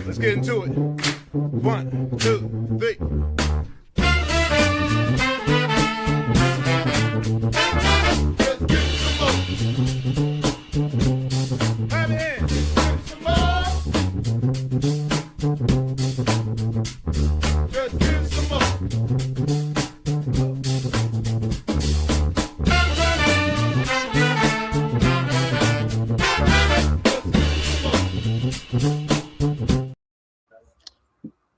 Let's get into it. 1, 2, 3.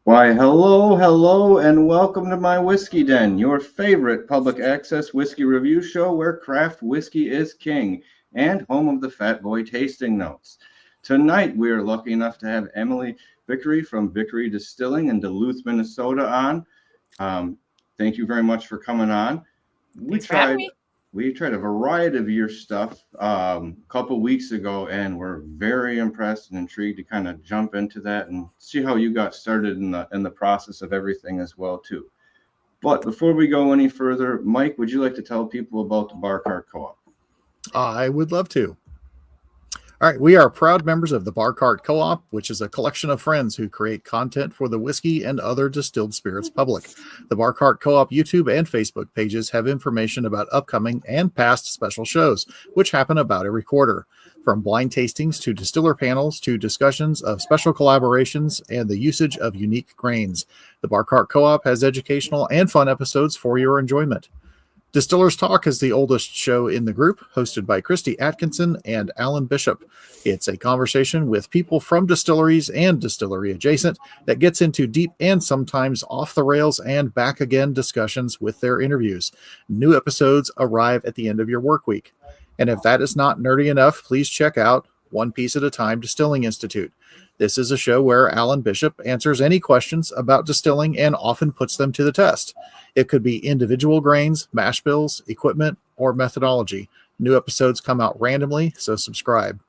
Why, hello, and welcome to My Whiskey Den, your favorite public access whiskey review show where craft whiskey is king and home of the Fat Boy Tasting Notes. Tonight, we are lucky enough to have Emily Vikre from Vikre Distilling in Duluth, Minnesota on. Thank you very much for coming on. We tried a variety of your stuff a couple weeks ago, and we're very impressed and intrigued to kind of jump into that and see how you got started in the process of everything as well too. But before we go any further, Mike, would you like to tell people about the Bar Cart Co-op? I would love to. All right, we are proud members of the Bar Cart Co-op, which is a collection of friends who create content for the whiskey and other distilled spirits public. The Bar Cart Co-op YouTube and Facebook pages have information about upcoming and past special shows, which happen about every quarter. From blind tastings to distiller panels to discussions of special collaborations and the usage of unique grains. The Bar Cart Co-op has educational and fun episodes for your enjoyment. Distillers Talk is the oldest show in the group, hosted by Christy Atkinson and Alan Bishop. It's a conversation with people from distilleries and distillery adjacent that gets into deep and sometimes off the rails and back again discussions with their interviews. New episodes arrive at the end of your work week. And if that is not nerdy enough, please check out One Piece at a Time Distilling Institute. This is a show where Alan Bishop answers any questions about distilling and often puts them to the test. It could be individual grains, mash bills, equipment, or methodology. New episodes come out randomly, so subscribe.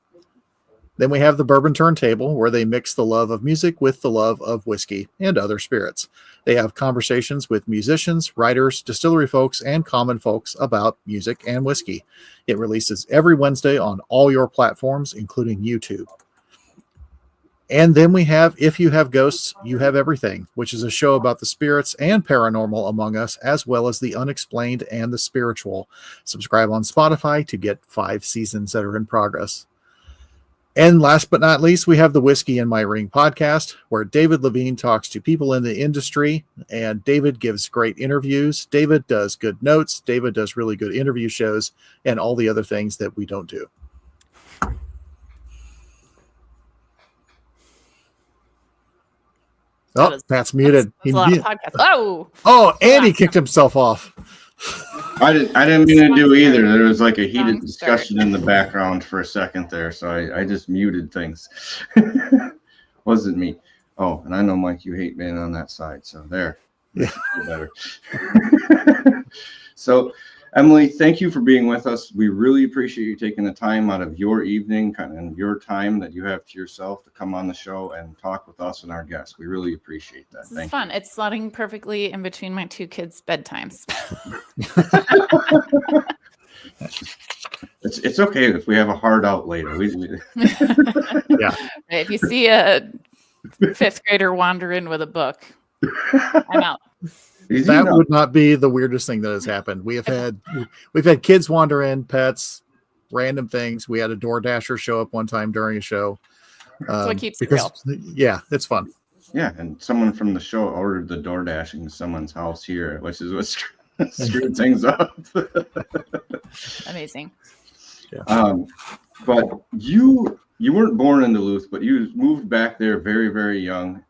Then we have the Bourbon Turntable, where they mix the love of music with the love of whiskey and other spirits. They have conversations with musicians, writers, distillery folks, and common folks about music and whiskey. It releases every Wednesday on all your platforms, including YouTube. And then we have If You Have Ghosts, You Have Everything, which is a show about the spirits and paranormal among us, as well as the unexplained and the spiritual. Subscribe on Spotify to get 5 seasons that are in progress. And last but not least, we have the Whiskey in My Ring podcast, where David Levine talks to people in the industry, and David gives great interviews. David does good notes. David does really good interview shows and all the other things that we don't do. Oh, Pat's muted. That's a lot of podcasts. Oh, and he kicked himself off. I didn't mean to do either. There was like a heated discussion in the background for a second there, so I just muted things. Wasn't me. Oh, and I know, Mike, you hate being on that side, so there. Yeah. Better. So, Emily, thank you for being with us. We really appreciate you taking the time out of your evening and your time that you have to yourself to come on the show and talk with us and our guests. We really appreciate that. This is fun. It's slotting perfectly in between my 2 kids' bedtimes. It's okay if we have a hard out later. Yeah. If you see a 5th grader wander in with a book, I'm out. That would not be the weirdest thing that has happened. We've had kids wander in, pets, random things. We had a DoorDasher show up one time during a show. That's what keeps it real. Yeah, it's fun. Yeah, and someone from the show ordered the DoorDashing to someone's house here, which is what screwed things up. Amazing. Yeah. But you weren't born in Duluth, but you moved back there very, very young.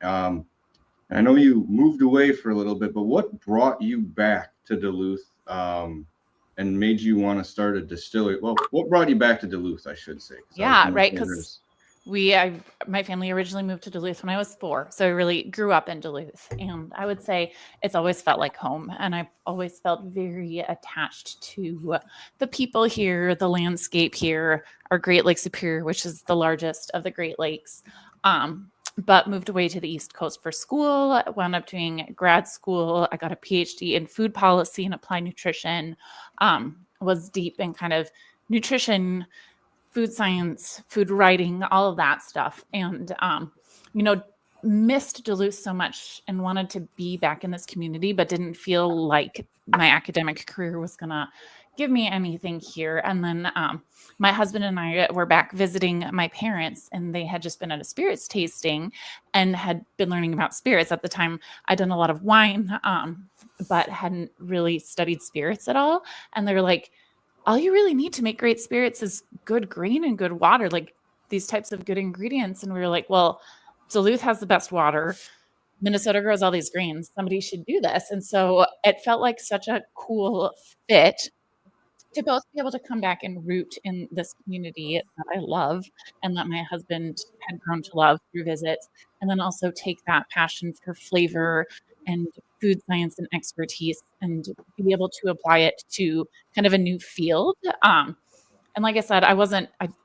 I know you moved away for a little bit, but what brought you back to Duluth and made you want to start a distillery? Well, what brought you back to Duluth, I should say? Yeah, right, because my family originally moved to Duluth when I was 4, so I really grew up in Duluth, and I would say it's always felt like home, and I've always felt very attached to the people here, the landscape here, our Great Lakes Superior, which is the largest of the Great Lakes. But moved away to the East Coast for school, wound up doing grad school. I got a PhD in food policy and applied nutrition, was deep in kind of nutrition, food science, food writing, all of that stuff. And, missed Duluth so much and wanted to be back in this community, but didn't feel like my academic career was going to give me anything here. And then my husband and I were back visiting my parents, and they had just been at a spirits tasting and had been learning about spirits. At the time, I'd done a lot of wine, but hadn't really studied spirits at all. And they were like, all you really need to make great spirits is good grain and good water, like these types of good ingredients. And we were like, well, Duluth has the best water. Minnesota grows all these grains. Somebody should do this. And so it felt like such a cool fit to both be able to come back and root in this community that I love and that my husband had grown to love through visits, and then also take that passion for flavor and food science and expertise and be able to apply it to kind of a new field. And like I said,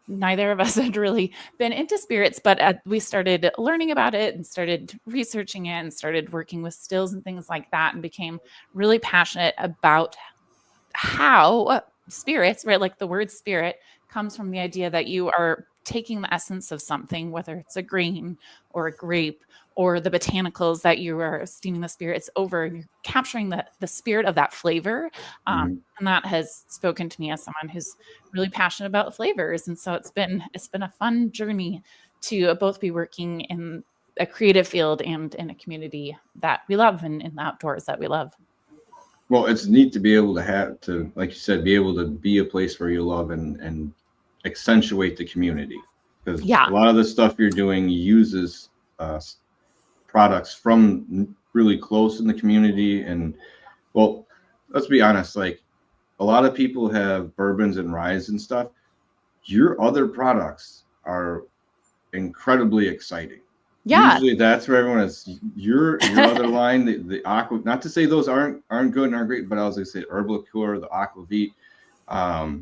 neither of us had really been into spirits, but we started learning about it and started researching it and started working with stills and things like that, and became really passionate about how spirits, right? Like the word spirit comes from the idea that you are taking the essence of something, whether it's a grain or a grape or the botanicals that you are steaming the spirits over, and you're capturing the spirit of that flavor. And that has spoken to me as someone who's really passionate about flavors. And so it's been a fun journey to both be working in a creative field and in a community that we love and in the outdoors that we love. Well, it's neat to be able to, like you said, be able to be a place where you love and accentuate the community. Because a lot of the stuff you're doing uses products from really close in the community. And well, let's be honest, like a lot of people have bourbons and ryes and stuff. Your other products are incredibly exciting. Yeah. Usually that's where everyone is. Your other line, the aqua, not to say those aren't good and aren't great, but I was going to say Herbal Liqueur, the Aquavit,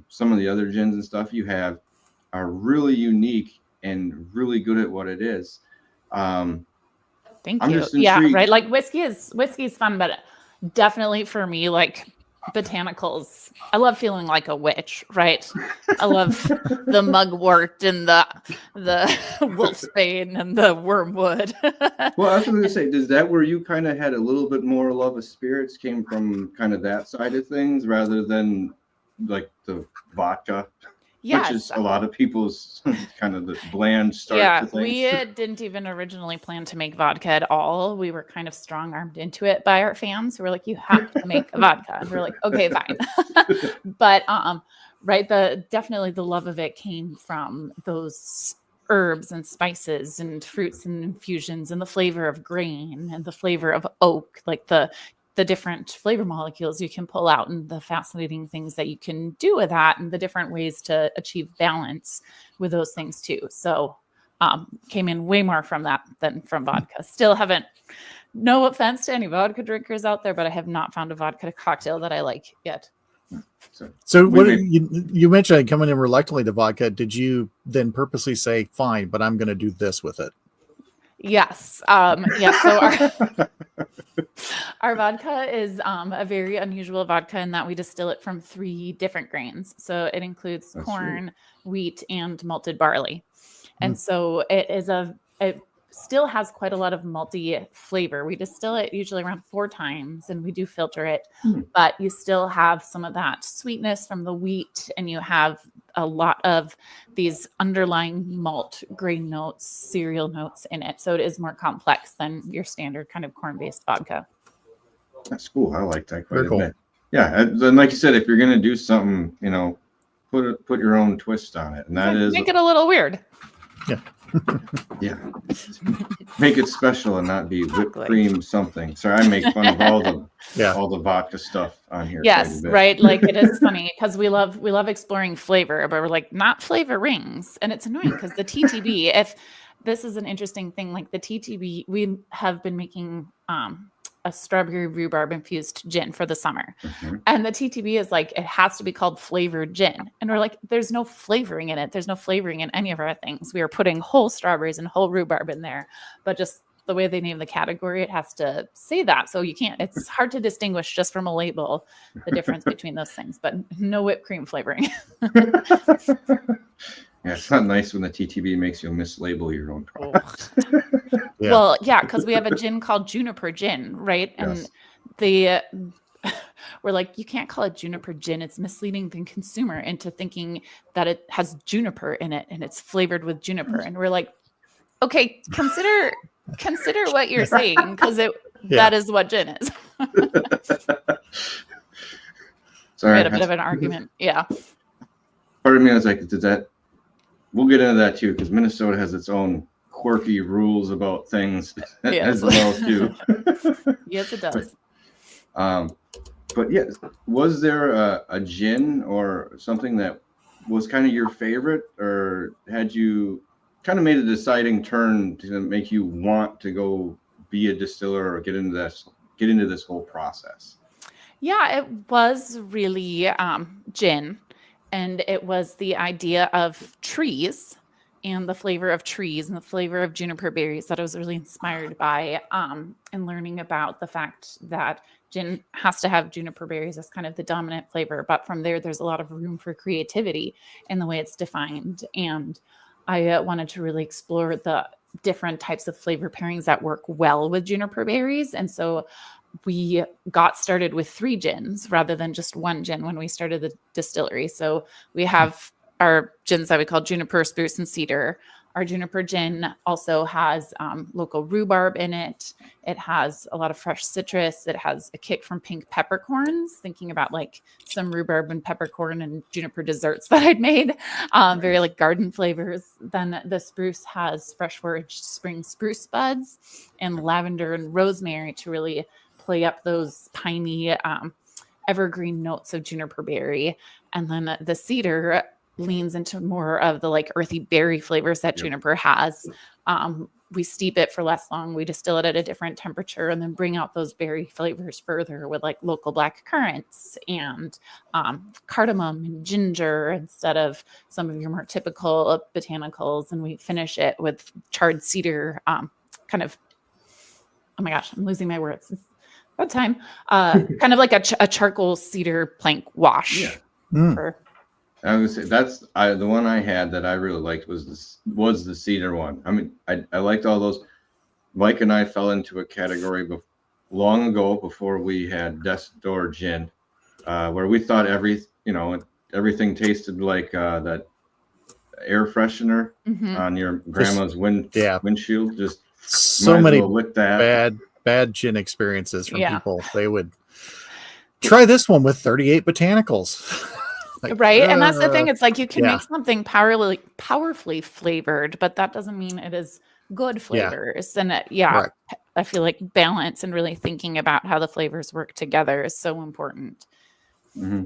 some of the other gins and stuff you have are really unique and really good at what it is. Thank you. Yeah, right. Like whiskey is fun, but definitely for me, like botanicals, I love feeling like a witch, right? I love the mugwort and the wolfsbane and the wormwood. Well, I was going to say, is that where you kind of had a little bit more love of spirits, came from kind of that side of things rather than like the vodka? Yes. Which is a lot of people's kind of the bland start to things. We didn't even originally plan to make vodka at all. We were kind of strong-armed into it by our fans who were like, you have to make a vodka. And we're like, okay, fine. But right, definitely the love of it came from those herbs and spices and fruits and infusions and the flavor of grain and the flavor of oak, like the different flavor molecules you can pull out and the fascinating things that you can do with that and the different ways to achieve balance with those things too. So came in way more from that than from vodka. Still haven't, no offense to any vodka drinkers out there, but I have not found a vodka cocktail that I like yet. So what you mentioned coming in reluctantly to vodka. Did you then purposely say, fine, but I'm going to do this with it? Yes. So our vodka is a very unusual vodka in that we distill it from 3 different grains. So it includes corn, wheat, and malted barley. And so it still has quite a lot of malty flavor. We distill it usually around 4 times and we do filter it, but you still have some of that sweetness from the wheat and you have a lot of these underlying malt grain notes, cereal notes in it. So it is more complex than your standard kind of corn-based vodka. That's cool. I like that quite a bit. Yeah. And like you said, if you're going to do something, put your own twist on it. And that is make it a little weird. Yeah. Yeah. Make it special and not be whipped cream something. Sorry, I make fun of all the vodka stuff on here. Yes, right. Like it is funny because we love exploring flavor, but we're like not flavor rings. And it's annoying because the TTB, if this is an interesting thing, like the TTB, we have been making a strawberry rhubarb infused gin for the summer. And the TTB is like, it has to be called flavored gin. And we're like, there's no flavoring in it. There's no flavoring in any of our things. We are putting whole strawberries and whole rhubarb in there, but just the way they name the category, it has to say that. So you can't, it's hard to distinguish just from a label, the difference between those things, but no whipped cream flavoring. Yeah, it's not nice when the TTB makes you mislabel your own product. Yeah. Well, yeah, because we have a gin called Juniper Gin, right? And the we're like, you can't call it Juniper Gin. It's misleading the consumer into thinking that it has juniper in it and it's flavored with juniper. And we're like, okay, consider what you're saying, because that is what gin is. Sorry, We had a bit of an argument. Yeah. Part of me was like, we'll get into that too, because Minnesota has its own quirky rules about things as well too. Yes, it does. But yes, was there a gin or something that was kind of your favorite, or had you kind of made a deciding turn to make you want to go be a distiller or get into this whole process? Yeah, it was really gin, and it was the idea of trees and the flavor of trees and the flavor of juniper berries that I was really inspired by, and learning about the fact that gin has to have juniper berries as kind of the dominant flavor. But from there's a lot of room for creativity in the way it's defined. And I wanted to really explore the different types of flavor pairings that work well with juniper berries. And so we got started with 3 gins rather than just 1 gin when we started the distillery. So we have our gins that we call juniper, spruce, and cedar. Our juniper gin also has local rhubarb in it. It has a lot of fresh citrus. It has a kick from pink peppercorns, thinking about like some rhubarb and peppercorn and juniper desserts that I'd made, very like garden flavors. Then the spruce has fresh foraged spring spruce buds and lavender and rosemary to really play up those piney evergreen notes of juniper berry. And then the cedar leans into more of the like earthy berry flavors that juniper has. We steep it for less long. We distill it at a different temperature and then bring out those berry flavors further with like local black currants and cardamom and ginger instead of some of your more typical botanicals. And we finish it with charred cedar, kind of, oh my gosh, I'm losing my words. It's about time. Kind of like a charcoal cedar plank wash. Yeah. For I would say the one I had that I really liked was the cedar one. I mean, I liked all those. Mike and I fell into a category long ago before we had desk door gin, where we thought everything tasted like that air freshener on your grandma's windshield. Just so many with that bad gin experiences from people. They would try this one with 38 botanicals. Like, right. And that's the thing. It's like you can make something powerfully flavored, but that doesn't mean it is good flavors. And right. I feel like balance and really thinking about how the flavors work together is so important. Mm-hmm.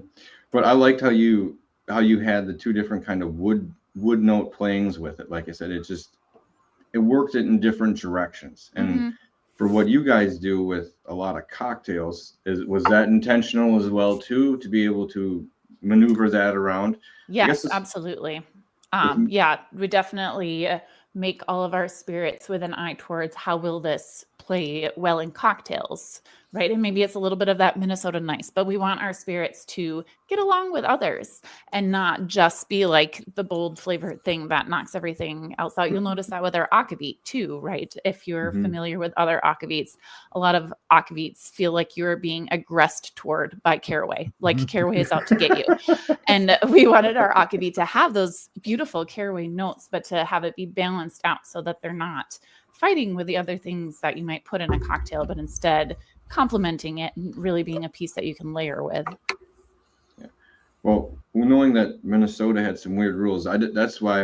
But I liked how you had the 2 different kind of wood note playings with it. Like I said, it worked it in different directions. And for what you guys do with a lot of cocktails, was that intentional as well too, to be able to maneuver that around? Yes, absolutely. We definitely make all of our spirits with an eye towards how will this play well in cocktails, right? And maybe it's a little bit of that Minnesota nice, but we want our spirits to get along with others and not just be like the bold flavored thing that knocks everything else out. You'll notice that with our Aquavit too, right? If you're familiar with other Aquavits, a lot of Aquavits feel like you're being aggressed toward by Caraway, like Caraway is out to get you. And we wanted our Aquavit to have those beautiful Caraway notes, but to have it be balanced out so that they're not fighting with the other things that you might put in a cocktail, but instead complementing it and really being a piece that you can layer with. Yeah. Well, knowing that Minnesota had some weird rules, that's why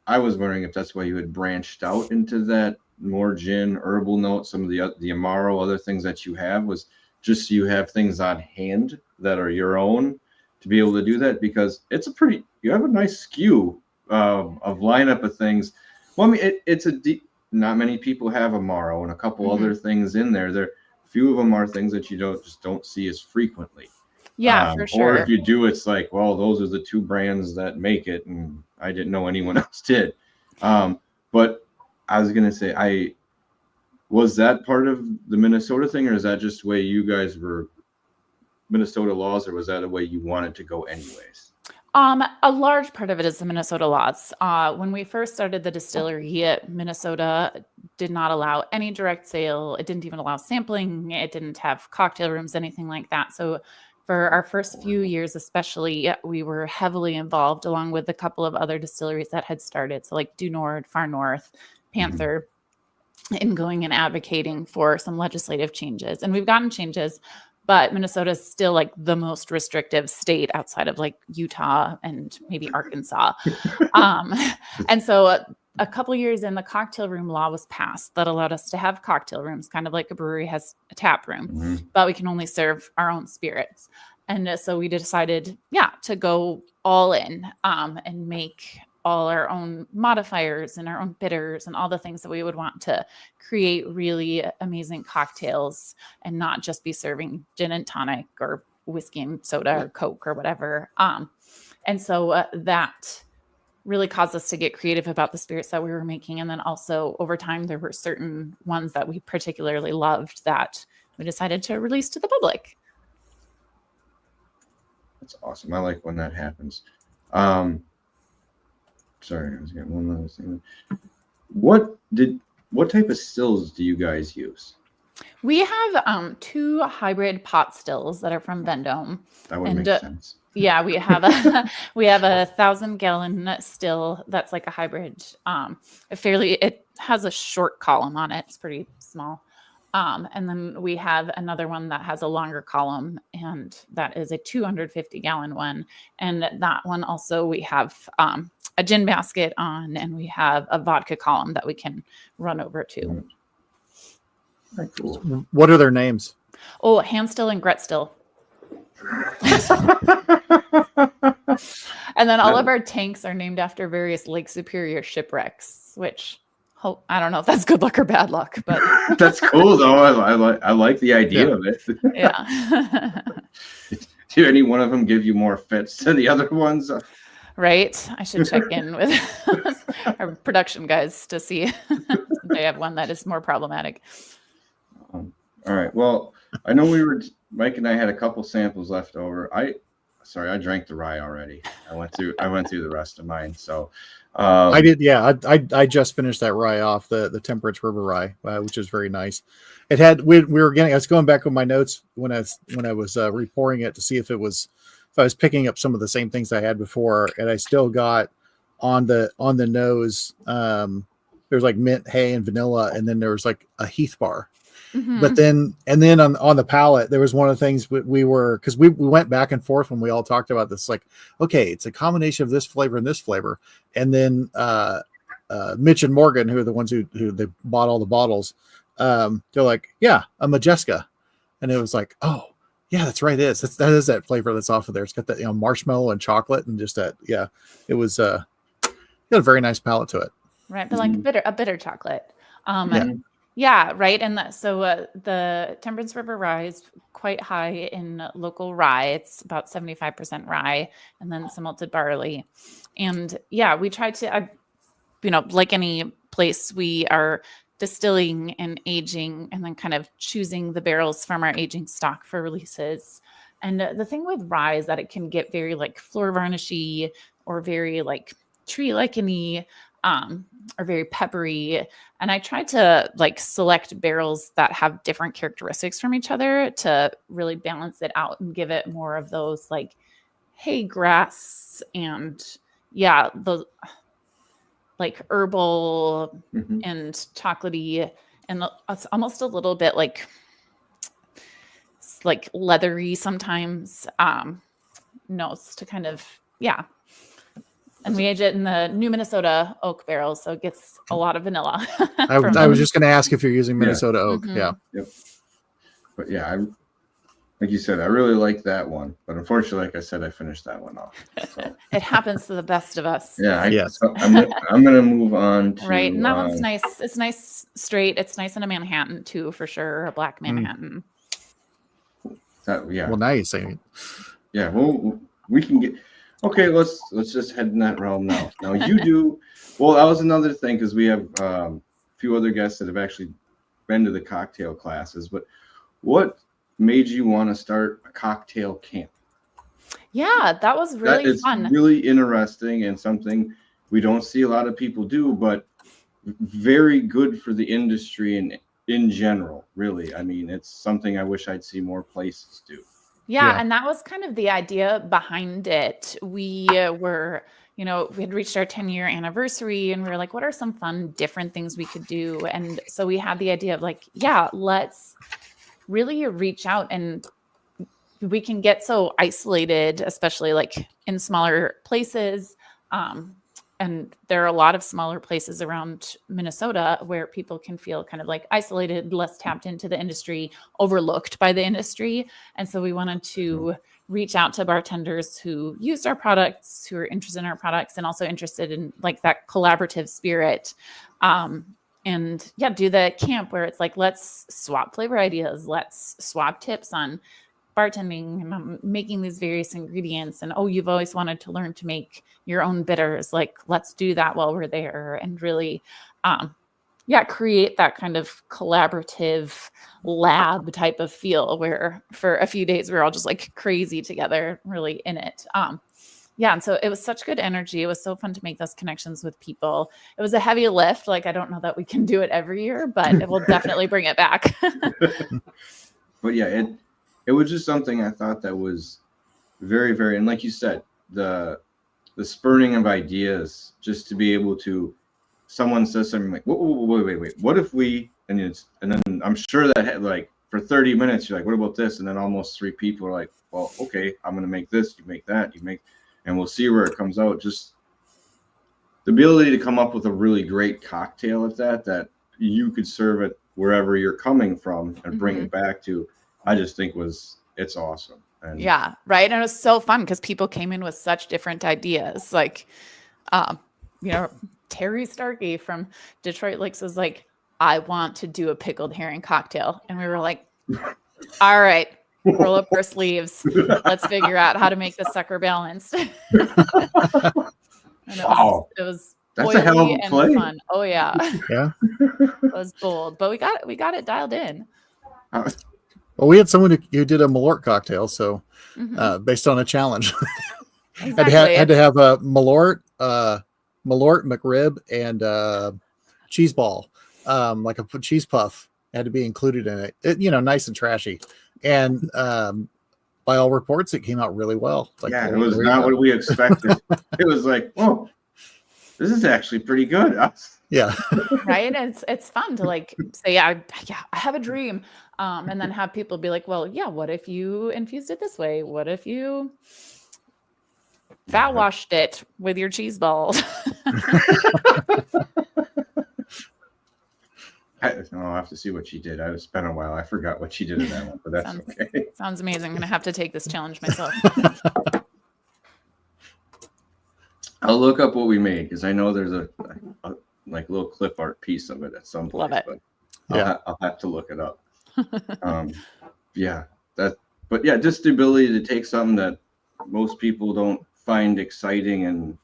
I was wondering if that's why you had branched out into that more gin, herbal note, some of the Amaro, other things that you have, was just so you have things on hand that are your own to be able to do that, because you have a nice skew of lineup of things. Well, I mean, it's a deep. Not many people have Amaro and a couple other things in there. Few of them are things that you don't see as frequently. Yeah, for sure. Or if you do, it's like, well, those are the 2 brands that make it, and I didn't know anyone else did. But I was gonna say, was that part of the Minnesota thing, or is that just the way you guys were Minnesota laws, or was that a way you wanted to go anyways? A large part of it is the Minnesota laws. When we first started the distillery, Minnesota did not allow any direct sale. It didn't even allow sampling. It didn't have cocktail rooms, anything like that. So for our first few years, especially, we were heavily involved along with a couple of other distilleries that had started. So like Due Nord, Far North, Panther, in going and advocating for some legislative changes. And we've gotten changes. But Minnesota is still like the most restrictive state outside of like Utah and maybe Arkansas. And so a couple years in, the cocktail room law was passed that allowed us to have cocktail rooms, kind of like a brewery has a tap room, but we can only serve our own spirits. And so we decided, to go all in and make all our own modifiers and our own bitters and all the things that we would want to create really amazing cocktails and not just be serving gin and tonic or whiskey and soda or Coke or whatever. And so that really caused us to get creative about the spirits that we were making. And then also over time, there were certain ones that we particularly loved that we decided to release to the public. That's awesome. I like when that happens. Sorry, I was getting one other thing. What type of stills do you guys use? We have 2 hybrid pot stills that are from Vendome. That would make sense. Yeah, we have a 1,000-gallon still that's like a hybrid. It has a short column on it. It's pretty small. And then we have another one that has a longer column, and that is a 250-gallon one. And that one also we have a gin basket on, and we have a vodka column that we can run over to. Very cool. What are their names? Oh, hand still and Gret still. And then all of our tanks are named after various Lake Superior shipwrecks, which I don't know if that's good luck or bad luck, but that's cool though. I like the idea of it. Yeah. Do any one of them give you more fits than the other ones? Right. I should check in with our production guys to see if they have one that is more problematic. All right. Well, I know Mike and I had a couple samples left over. I drank the rye already. I went through the rest of mine. So I did. Yeah. I just finished that rye off, the Temperance River Rye, which is very nice. It had, I was going back with my notes when I was repouring it to see if I was picking up some of the same things I had before, and I still got on the nose. There's like mint, hay, and vanilla, and then there was like a Heath bar. Mm-hmm. But then on the palate, there was one of the things we went back and forth when we all talked about this. Like, okay, it's a combination of this flavor and this flavor, and then Mitch and Morgan, who are the ones who they bought all the bottles, they're like, yeah, a Majeska, and it was like, oh. Yeah, that's right. That is that flavor that's off of there. It's got that marshmallow and chocolate and just that. Yeah, it was got a very nice palate to it. Right, but like a bitter chocolate. Right. And so the Temperance River Rye is quite high in local rye. It's about 75% rye, and then some malted barley. And we try to, like any place, we are distilling and aging and then kind of choosing the barrels from our aging stock for releases. And the thing with rye is that it can get very like floor varnishy or very like tree liceny or very peppery. And I try to like select barrels that have different characteristics from each other to really balance it out and give it more of those like hay grass and the like herbal and chocolatey, and it's almost a little bit like leathery sometimes notes to kind of and we age it in the New Minnesota oak barrels, so it gets a lot of vanilla. I was just going to ask if you're using Minnesota oak. Mm-hmm. Yep. But like you said, I really like that one, but unfortunately, like I said, I finished that one off. So. It happens to the best of us. So I'm gonna move on to, right, and that one's nice. It's nice straight. It's nice in a Manhattan too, for sure. A black Manhattan. Well, nice. Yeah. Well, we can get. Okay, let's just head in that realm now. Now you do. Well, that was another thing because we have a few other guests that have actually been to the cocktail classes. But what made you want to start a cocktail camp? Yeah, that was That really is fun. really interesting and something we don't see a lot of people do, but very good for the industry and in general, really. I mean, it's something I wish I'd see more places do. Yeah, Yeah. and that was kind of the idea behind it. We were, we had reached our 10-year anniversary and we were like, what are some fun, different things we could do? And so we had the idea of like, yeah, let's really reach out, and we can get so isolated, especially like in smaller places. And there are a lot of smaller places around Minnesota where people can feel kind of like isolated, less tapped into the industry, overlooked by the industry. And so we wanted to reach out to bartenders who used our products, who are interested in our products, and also interested in like that collaborative spirit. And yeah, do the camp where it's like, let's swap flavor ideas, let's swap tips on bartending and making these various ingredients. And oh, you've always wanted to learn to make your own bitters, like let's do that while we're there, and really create that kind of collaborative lab type of feel where for a few days we're all just like crazy together, really in it. And so it was such good energy. It was so fun to make those connections with people. It was a heavy lift. Like, I don't know that we can do it every year, but it will definitely bring it back. But yeah, it was just something I thought that was very, very, and like you said, the spurning of ideas, just to be able to, someone says something like, wait, what if we, and then I'm sure that like for 30 minutes, you're like, what about this? And then almost 3 people are like, well, okay, I'm going to make this, you make that, and we'll see where it comes out. Just the ability to come up with a really great cocktail at that you could serve it wherever you're coming from and bring it back to, I just think it's awesome. And yeah, right. And it was so fun because people came in with such different ideas. Like, Terry Starkey from Detroit Lakes was like, I want to do a pickled herring cocktail. And we were like, all right, roll up our sleeves. Let's figure out how to make this sucker balanced. And wow. It was that's a hell of a play. Fun. Oh yeah. Yeah. It was bold, but we got it dialed in. Well, we had someone who did a Malort cocktail, so based on a challenge. Exactly. had to have a Malort, McRib, and cheese ball, like a cheese puff had to be included in it. Nice and trashy. And by all reports, it came out really well. Like, yeah, it was not what we expected. It was like, whoa, this is actually pretty good. Yeah. Right. And it's fun to like say, I have a dream. And then have people be like, well, yeah, what if you infused it this way? What if you fat washed it with your cheese balls? I'll have to see what she did. It's been a while. I forgot what she did in that one, but that's okay. Sounds amazing. I'm going to have to take this challenge myself. I'll look up what we made because I know there's a like little clip art piece of it at some point. Love it. But I'll have to look it up. Just the ability to take something that most people don't find exciting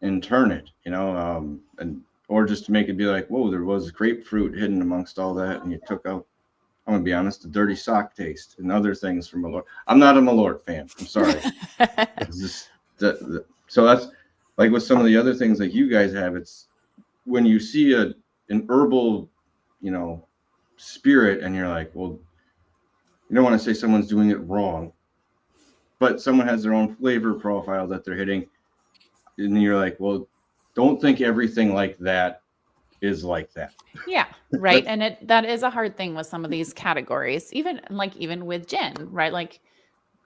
and turn it, or just to make it be like, whoa, there was grapefruit hidden amongst all that, and you took out, I'm gonna be honest, the dirty sock taste and other things from Malort. I'm not a Malort fan. I'm sorry. So that's like with some of the other things like you guys have. It's when you see an herbal, spirit, and you're like, well, you don't want to say someone's doing it wrong, but someone has their own flavor profile that they're hitting, and you're like, well, don't think everything like that is like that. Yeah, right. And that is a hard thing with some of these categories, even with gin, right? Like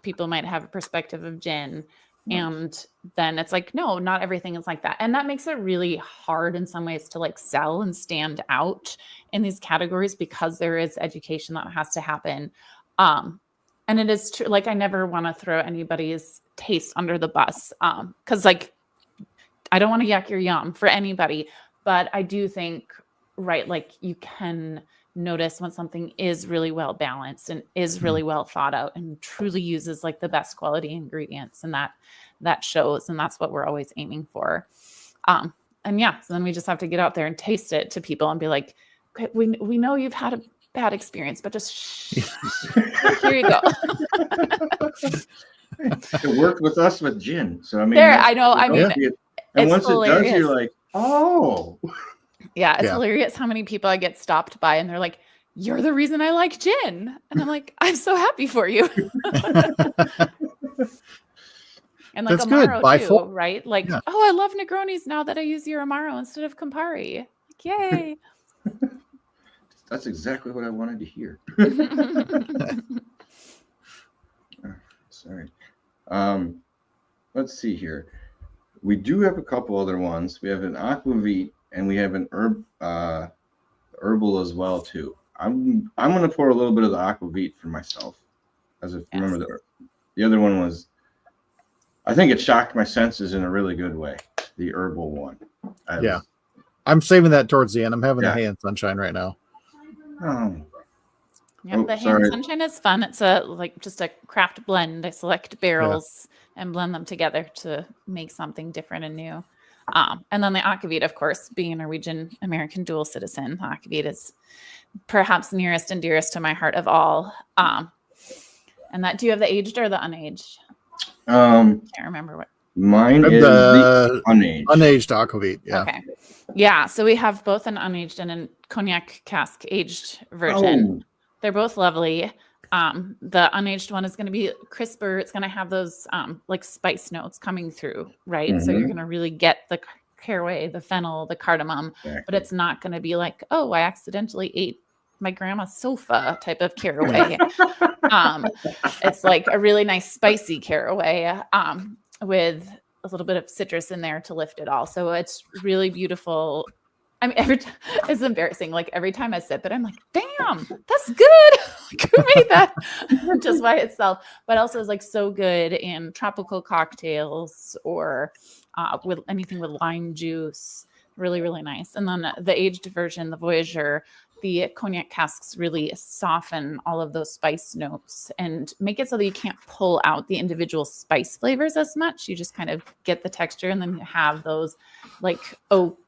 people might have a perspective of gin, and then it's like, no, not everything is like that. And that makes it really hard in some ways to like sell and stand out in these categories because there is education that has to happen. And it is true. Like, I never want to throw anybody's taste under the bus. Cause like, I don't want to yuck your yum for anybody, but I do think, right, like you can notice when something is really well balanced and is really well thought out and truly uses like the best quality ingredients, and that shows, and that's what we're always aiming for. So then we just have to get out there and taste it to people and be like, okay, we know you've had a bad experience, but just here you go. It worked with us with gin. So I mean, I know. I mean, and it's once hilarious. it does, you're like, oh. Yeah, it's hilarious how many people I get stopped by and they're like, "You're the reason I like gin," and I'm like, "I'm so happy for you." And like That's good. Amaro too, right? Like, oh, I love Negronis now that I use your Amaro instead of Campari. Like, yay! That's exactly what I wanted to hear. Sorry. Let's see here. We do have a couple other ones. We have an Aquavit and we have an herbal as well too. I'm going to pour a little bit of the Aquavit for myself. As if remember the other one was, I think it shocked my senses in a really good way. The herbal one. I'm saving that towards the end. I'm having the hand sunshine right now. Yeah, the hand sunshine is fun. It's just a craft blend. I select barrels and blend them together to make something different and new. And then the Aquavit, of course, being a Norwegian American dual citizen, the Aquavit is perhaps nearest and dearest to my heart of all. And that, do you have the aged or the unaged? Can't remember what. Mine is the unaged. Unaged Aquavit, yeah. Okay. Yeah, so we have both an unaged and a cognac cask aged version. They're both lovely. The unaged one is going to be crisper. It's going to have those like spice notes coming through, right? So you're going to really get the caraway, the fennel, the cardamom, but it's not going to be like, oh, I accidentally ate my grandma's sofa type of caraway. It's like a really nice spicy caraway with a little bit of citrus in there to lift it all. So it's really beautiful. I mean, it's embarrassing. Like every time I sip it, I'm like, damn, that's good. Like, who made that just by itself? But also is like so good in tropical cocktails or with anything with lime juice. Really, really nice. And then the aged version, the Voyageur, the cognac casks really soften all of those spice notes and make it so that you can't pull out the individual spice flavors as much. You just kind of get the texture, and then you have those like oak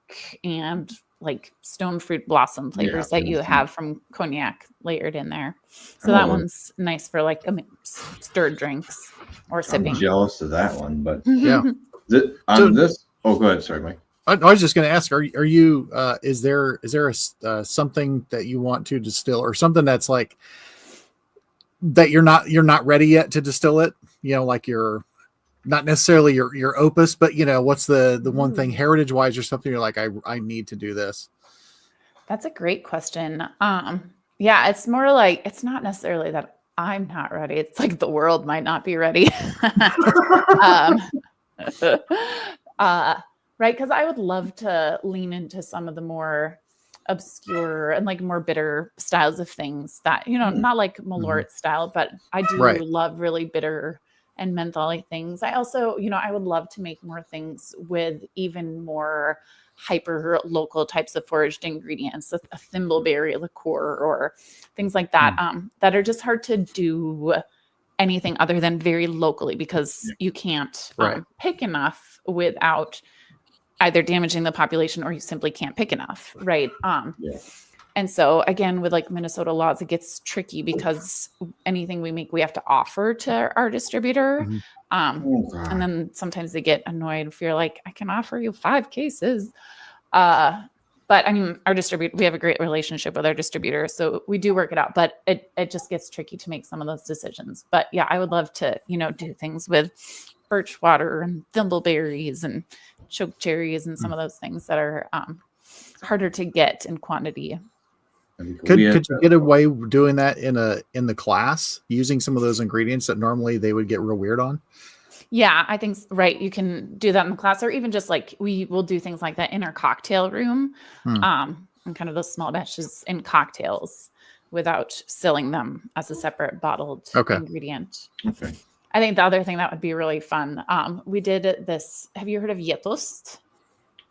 and like stone fruit blossom flavors that you have from cognac layered in there. So that one's nice for like stirred drinks or sipping. I'm jealous of that one, but this. Oh, go ahead. Sorry, Mike. I was just going to ask: Are you? Is there something that you want to distill, or something that's like that you're not ready yet to distill it? You know, like you're not necessarily your opus, but you know, what's the one thing heritage wise or something you're like, I need to do this? That's a great question. Yeah, it's more like, it's not necessarily that I'm not ready. It's like the world might not be ready. Right. Cause I would love to lean into some of the more obscure and like more bitter styles of things that, you know, not like Malort style, but I do love really bitter and mentholy things. I also, you know, I would love to make more things with even more hyper local types of foraged ingredients, a thimbleberry liqueur or things like that, that are just hard to do anything other than very locally, because you can't pick enough without either damaging the population, or you simply can't pick enough. Right. And so again, with like Minnesota laws, it gets tricky because anything we make, we have to offer to our distributor. And then sometimes they get annoyed if you're like, I can offer you 5 cases. But I mean, our distributor, we have a great relationship with our distributor, so we do work it out, but it just gets tricky to make some of those decisions. But yeah, I would love to, you know, do things with birch water and thimbleberries and choke cherries and some of those things that are harder to get in quantity. Could you get away doing that in the class, using some of those ingredients that normally they would get real weird on? Yeah, I think you can do that in the class, or even just like we will do things like that in our cocktail room, and kind of those small batches in cocktails without selling them as a separate bottled ingredient. Okay. I think the other thing that would be really fun, we did this. Have you heard of Gjetost?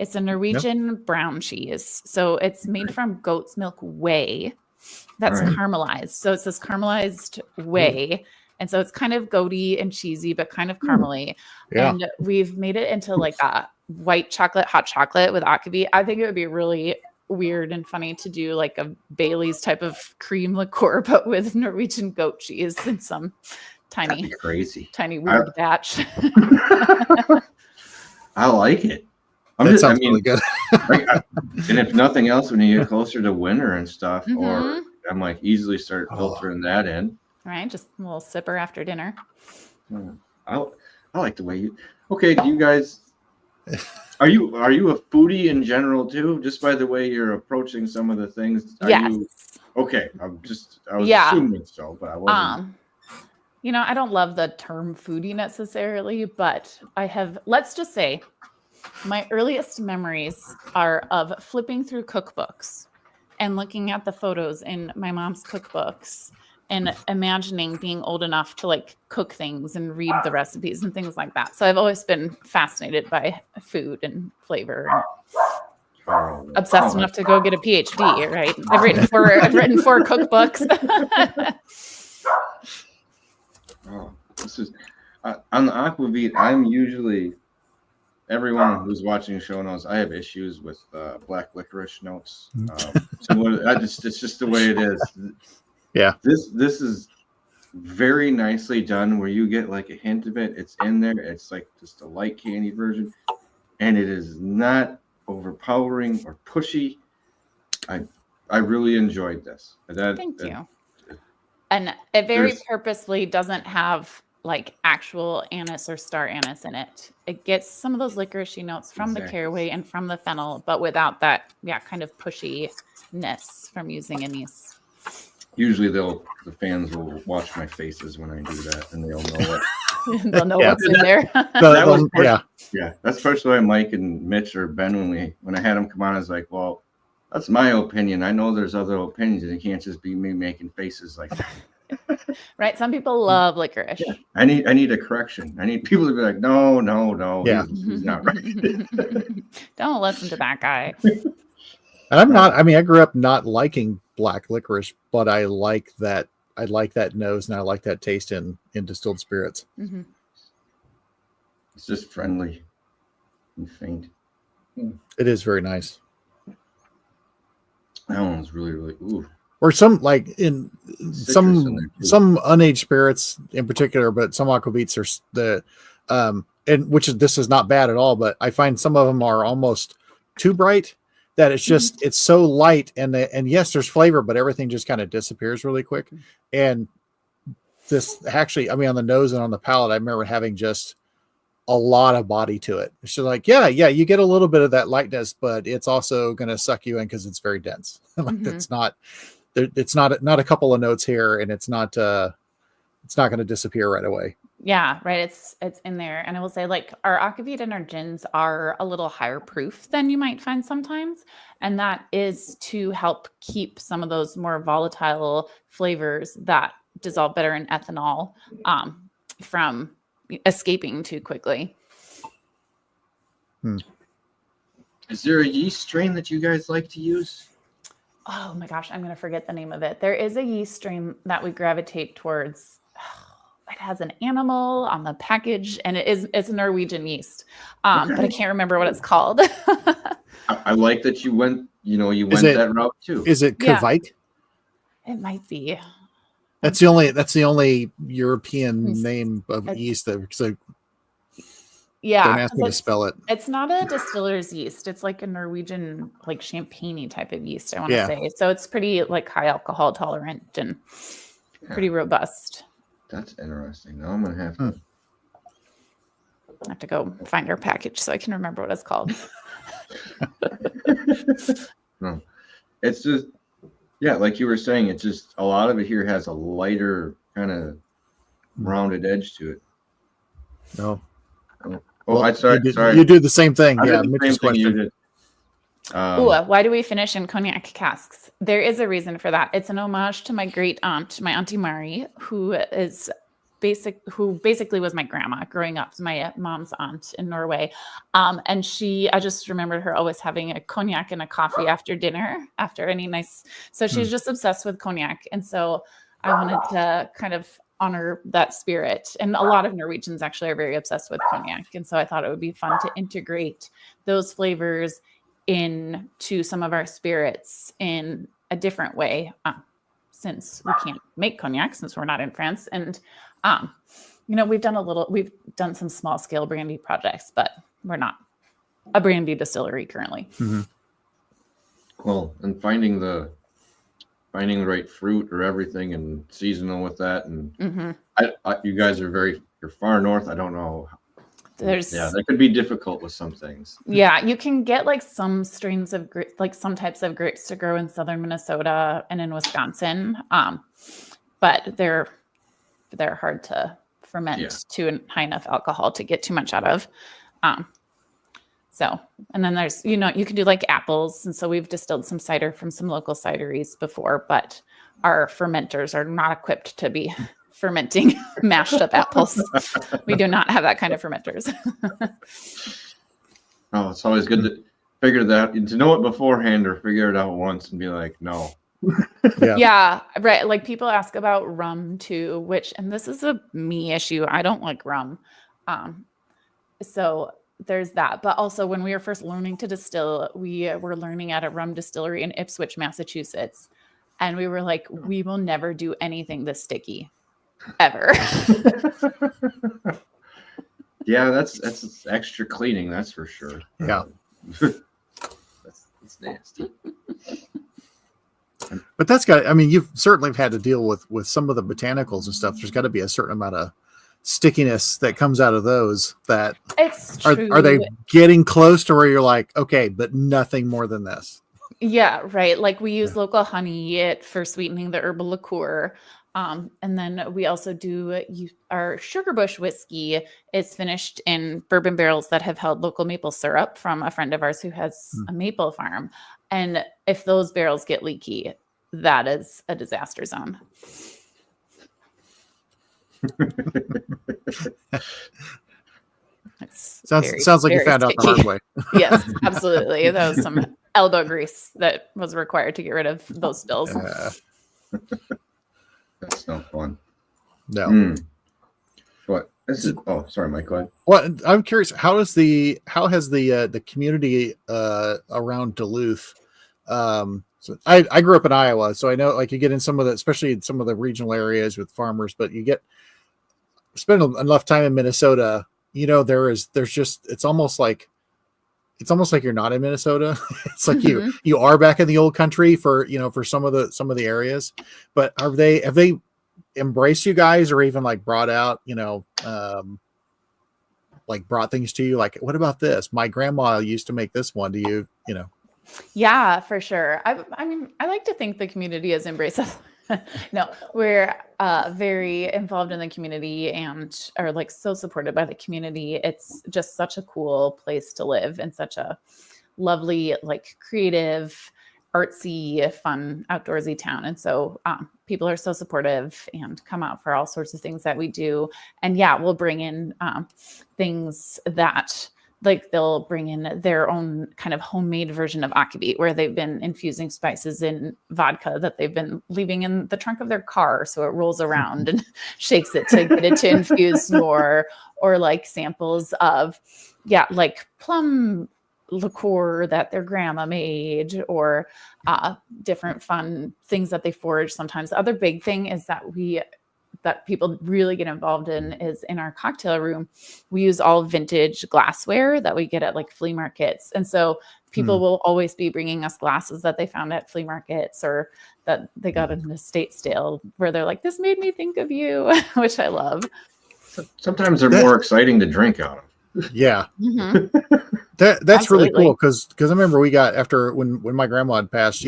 It's a Norwegian brown cheese. So it's made from goat's milk whey that's caramelized. So it's this caramelized whey. And so it's kind of goaty and cheesy, but kind of caramely. And we've made it into like a white chocolate, hot chocolate with Aquavit. I think it would be really weird and funny to do like a Bailey's type of cream liqueur, but with Norwegian goat cheese and some That'd tiny, be crazy. tiny weird batch. I like it. That sounds really good. And if nothing else, when you get closer to winter and stuff, or Mhm. I'm like easily start filtering that in. Right, just a little sipper after dinner. I like the way you. Okay, do you guys? Are you a foodie in general too? Just by the way you're approaching some of the things. Are Yes. you? Okay, I was Yeah. assuming so, but I wasn't. I don't love the term foodie necessarily, but I have, let's just say, my earliest memories are of flipping through cookbooks and looking at the photos in my mom's cookbooks and imagining being old enough to like cook things and read the recipes and things like that. So I've always been fascinated by food and flavor. And obsessed enough to go get a PhD, right? I've written 4 cookbooks. This is on the Aquavit. I'm usually, everyone who's watching the show knows I have issues with black licorice notes. It's just the way it is. Yeah. This is very nicely done where you get like a hint of it. It's in there. It's like just a light candy version, and it is not overpowering or pushy. I really enjoyed this. Thank you. And it very purposely doesn't have like actual anise or star anise in it. It gets some of those licoricey notes from the caraway and from the fennel, but without that, kind of pushiness from using anise. Usually the fans will watch my faces when I do that, and they'll know what. They'll know what's in there. Yeah, that's partially why Mike and Mitch or Ben, when I had them come on, I was like, well, that's my opinion. I know there's other opinions, and it can't just be me making faces like that. Right. Some people love licorice. Yeah. I need a correction. I need people to be like, no. Yeah. He's not right. Don't listen to that guy. And I grew up not liking black licorice, but I like that nose and I like that taste in distilled spirits. Mm-hmm. It's just friendly and faint. It is very nice. That one's really, really ooh. Or some like in some unaged spirits in particular, but some aquavits are this is not bad at all, but I find some of them are almost too bright that it's just it's so light and yes, there's flavor, but everything just kind of disappears really quick. And this actually, on the nose and on the palate, I remember having just a lot of body to it. It's just like, you get a little bit of that lightness, but it's also going to suck you in because it's very dense. It's not a couple of notes here, and it's not going to disappear right away. Yeah, right. It's in there. And I will say, like, our Aquavit and our gins are a little higher proof than you might find sometimes. And that is to help keep some of those more volatile flavors that dissolve better in ethanol from escaping too quickly. Is there a yeast strain that you guys like to use? Oh my gosh, I'm going to forget the name of it. There is a yeast strain that we gravitate towards. It has an animal on the package, and it's a Norwegian yeast, but I can't remember what it's called. I like that you went that route too. Is it Kvite? It might be. That's the only European name of yeast that. So don't ask me to spell it. It's not a distiller's yeast. It's like a Norwegian, like champagne type of yeast, I want to say. So it's pretty like high alcohol tolerant and pretty robust. That's interesting. Now I'm gonna have to go find our package so I can remember what it's called. No, it's just like you were saying. It's just a lot of it here has a lighter kind of rounded edge to it. No. Sorry. You do the same thing. Mitch's question. Why do we finish in cognac casks? There is a reason for that. It's an homage to my great aunt, my Auntie Mari, who basically was my grandma growing up, my mom's aunt in Norway. And I just remembered her always having a cognac and a coffee after dinner, after any nice. So she's just obsessed with cognac. And so I wanted to kind of honor that spirit. And a lot of Norwegians actually are very obsessed with cognac. And so I thought it would be fun to integrate those flavors into some of our spirits in a different way, since we can't make cognac since we're not in France. And We've done some small scale brandy projects, but we're not a brandy distillery currently. Mm-hmm. Well, and finding the right fruit or everything and seasonal with that. And you guys you're far north. I don't know. That could be difficult with some things. Yeah, you can get like some strains of like some types of grapes to grow in southern Minnesota and in Wisconsin, but they're hard to ferment to a high enough alcohol to get too much out of. And then there's, you can do like apples. And so we've distilled some cider from some local cideries before, but our fermenters are not equipped to be fermenting mashed up apples. We do not have that kind of fermenters. Oh, it's always good to figure that, to know it beforehand or figure it out once and be like, no. Yeah, right. Like people ask about rum too, and this is a me issue. I don't like rum. So there's that. But also when we were first learning to distill, we were learning at a rum distillery in Ipswich, Massachusetts. And we were like, we will never do anything this sticky ever. Yeah, that's extra cleaning, that's for sure. Yeah. That's nasty. But you've certainly had to deal with some of the botanicals and stuff. There's got to be a certain amount of stickiness that comes out of those that it's true. Are they getting close to where you're like, okay, but nothing more than this? Yeah, right. Like we use local honey for sweetening the herbal liqueur. And then we also do our sugar bush whiskey is finished in bourbon barrels that have held local maple syrup from a friend of ours who has a maple farm. And if those barrels get leaky, that is a disaster zone. Sounds like you found out the hard way. Yes, absolutely. That was some elbow grease that was required to get rid of those spills. That's no fun. No. What? Sorry, Mike. Go ahead. Well, I'm curious. How has the community around Duluth? So I grew up in Iowa, so I know like you get in especially in some of the regional areas with farmers, but you spend enough time in Minnesota. There's just it's almost like you're not in Minnesota. It's like you are back in the old country for some of the areas. But have they embraced you guys or even like brought out, like brought things to you? Like, what about this? My grandma used to make this one. Do you? Yeah, for sure. I like to think the community has embraced us. No, we're very involved in the community and are like so supported by the community. It's just such a cool place to live and such a lovely, like creative, artsy, fun, outdoorsy town. And so people are so supportive and come out for all sorts of things that we do. And we'll bring in things that like they'll bring in their own kind of homemade version of Aquavit where they've been infusing spices in vodka that they've been leaving in the trunk of their car. So it rolls around and shakes it to get it to infuse more, or like samples of, like plum liqueur that their grandma made, or different fun things that they forage sometimes. The other big thing is that that people really get involved in is in our cocktail room. We use all vintage glassware that we get at like flea markets. And so people will always be bringing us glasses that they found at flea markets or that they got in an estate sale where they're like, this made me think of you, which I love. Sometimes they're more exciting to drink out of. Yeah. Mm-hmm. That's Absolutely. really cool. Cause I remember we got after when my grandma had passed,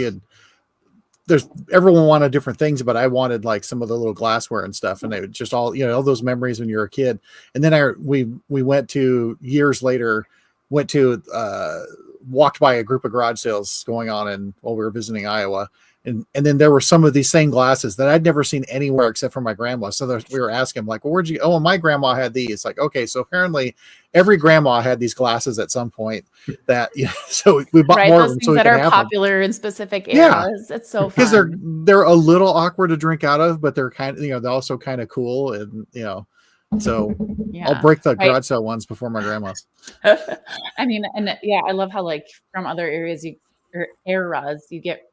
everyone wanted different things, but I wanted like some of the little glassware and stuff. And they would just all those memories when you're a kid. And then we went to years later, walked by a group of garage sales going on while we were visiting Iowa. And then there were some of these same glasses that I'd never seen anywhere except for my grandma. So we were asking like, well, well, my grandma had these. Like, okay, so apparently every grandma had these glasses at some point that, so we bought more of them. Things so we that could are have popular in specific areas. It's so fun. Because they're a little awkward to drink out of, but they're kind of, they're also kind of cool. And, so I'll break the garage sale ones before my grandma's. I mean, and I love how like from other areas you get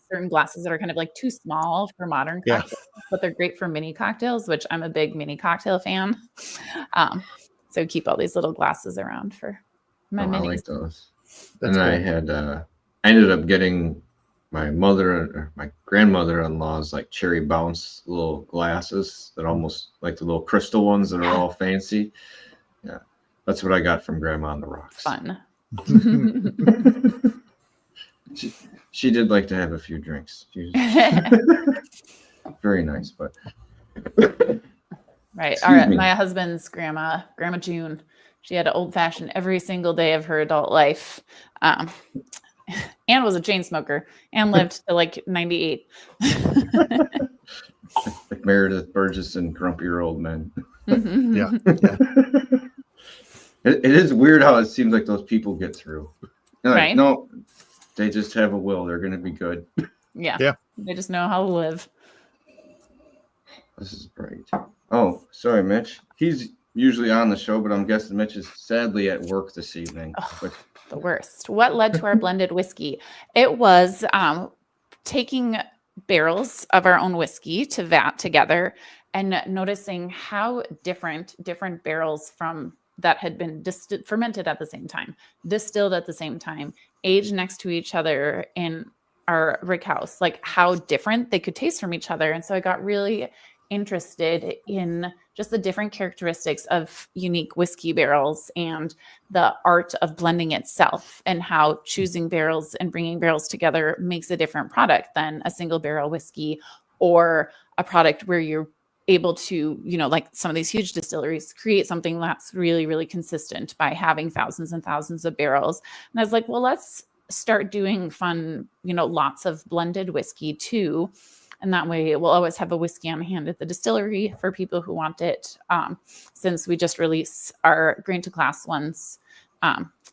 certain glasses that are kind of like too small for modern cocktails. but they're great for mini cocktails, which I'm a big mini cocktail fan. So keep all these little glasses around for my minis. I like those. That's and cool. I had, I ended up getting my my grandmother-in-law's like cherry bounce little glasses that almost like the little crystal ones that are all fancy. Yeah, that's what I got from Grandma on the Rocks. Fun. She did like to have a few drinks. She was very nice, but right. Excuse me. My husband's Grandma June, she had an old fashioned every single day of her adult life. And was a chain smoker and lived to like 98. like Meredith Burgess and Grumpier Old Men. Yeah. It is weird how it seems like those people get through. They're like, Right. no, they just have a will. They're going to be good. Yeah. They just know how to live. This is great. Oh, sorry, Mitch. He's usually on the show, but I'm guessing Mitch is sadly at work this evening. But The worst. What led to our blended whiskey? It was taking barrels of our own whiskey to vat together and noticing how different barrels from that had been fermented at the same time, distilled at the same time, aged next to each other in our rick house, like how different they could taste from each other. And so I got really interested in just the different characteristics of unique whiskey barrels and the art of blending itself, and how choosing barrels and bringing barrels together makes a different product than a single barrel whiskey, or a product where you're able to, like some of these huge distilleries, create something that's really, really consistent by having thousands and thousands of barrels. And I was like, well, let's start doing fun, lots of blended whiskey too. And that way we'll always have a whiskey on hand at the distillery for people who want it. Since we just release our grain to glass ones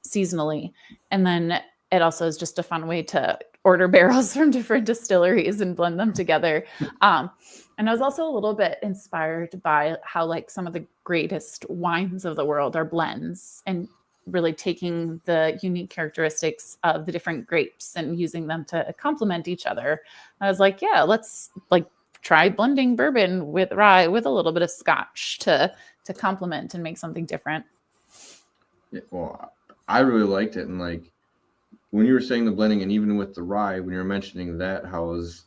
seasonally. And then it also is just a fun way to order barrels from different distilleries and blend them together. And I was also a little bit inspired by how like some of the greatest wines of the world are blends, and really taking the unique characteristics of the different grapes and using them to complement each other. I was like, yeah, let's like try blending bourbon with rye with a little bit of scotch to complement and make something different. yeah, well, I really liked it. And like when you were saying the blending, and even with the rye, when you were mentioning that,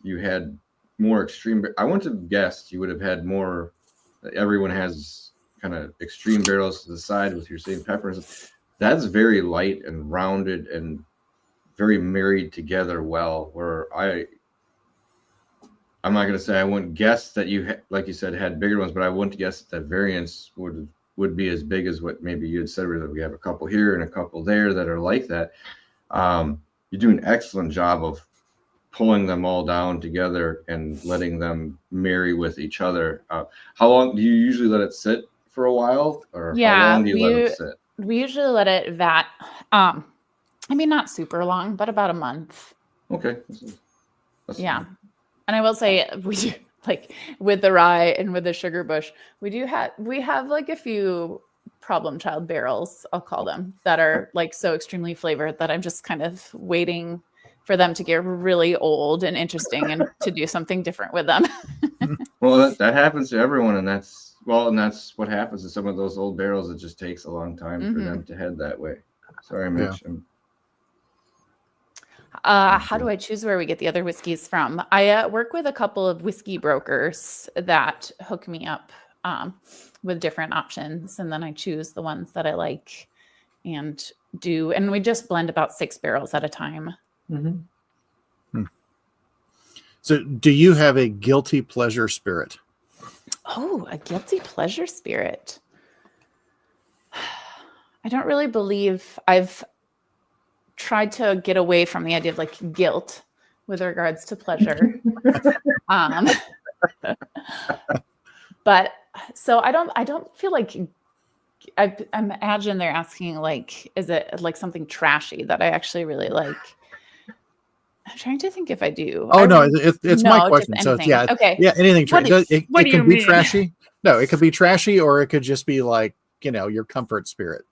you had more extreme. I wouldn't have guessed you would have had more. Everyone has kind of extreme barrels to the side with your same peppers. That's very light and rounded and very married together well. Where I'm not going to say I wouldn't guess that you like you said had bigger ones, but I wouldn't guess that variance would be as big as what maybe you had said. Where we have a couple here and a couple there that are like that. You do an excellent job of pulling them all down together and letting them marry with each other. How long do you usually let it sit for a while, or how long do you let it sit? We usually let it vat. Not super long, but about a month. Okay. That's Yeah. fine. And I will say, we do, like with the rye and with the sugar bush, we have like a few problem child barrels, I'll call them, that are like so extremely flavored that I'm just kind of waiting for them to get really old and interesting and to do something different with them. Well, that happens to everyone, and that's what happens to some of those old barrels. It just takes a long time for them to head that way. Sorry, Mitch. How do I choose where we get the other whiskeys from? I work with a couple of whiskey brokers that hook me up with different options, and then I choose the ones that I like and we just blend about 6 barrels at a time. Mm-hmm. So do you have a guilty pleasure spirit? Oh, a guilty pleasure spirit. I don't really believe I've tried to get away from the idea of like guilt with regards to pleasure. But so I don't feel like I imagine they're asking like, is it like something trashy that I actually really like? I'm trying to think if I do. It's my question. So anything. Okay. Yeah, anything trashy. It can be mean? trashy. No, it could be trashy, or it could just be like, your comfort spirit.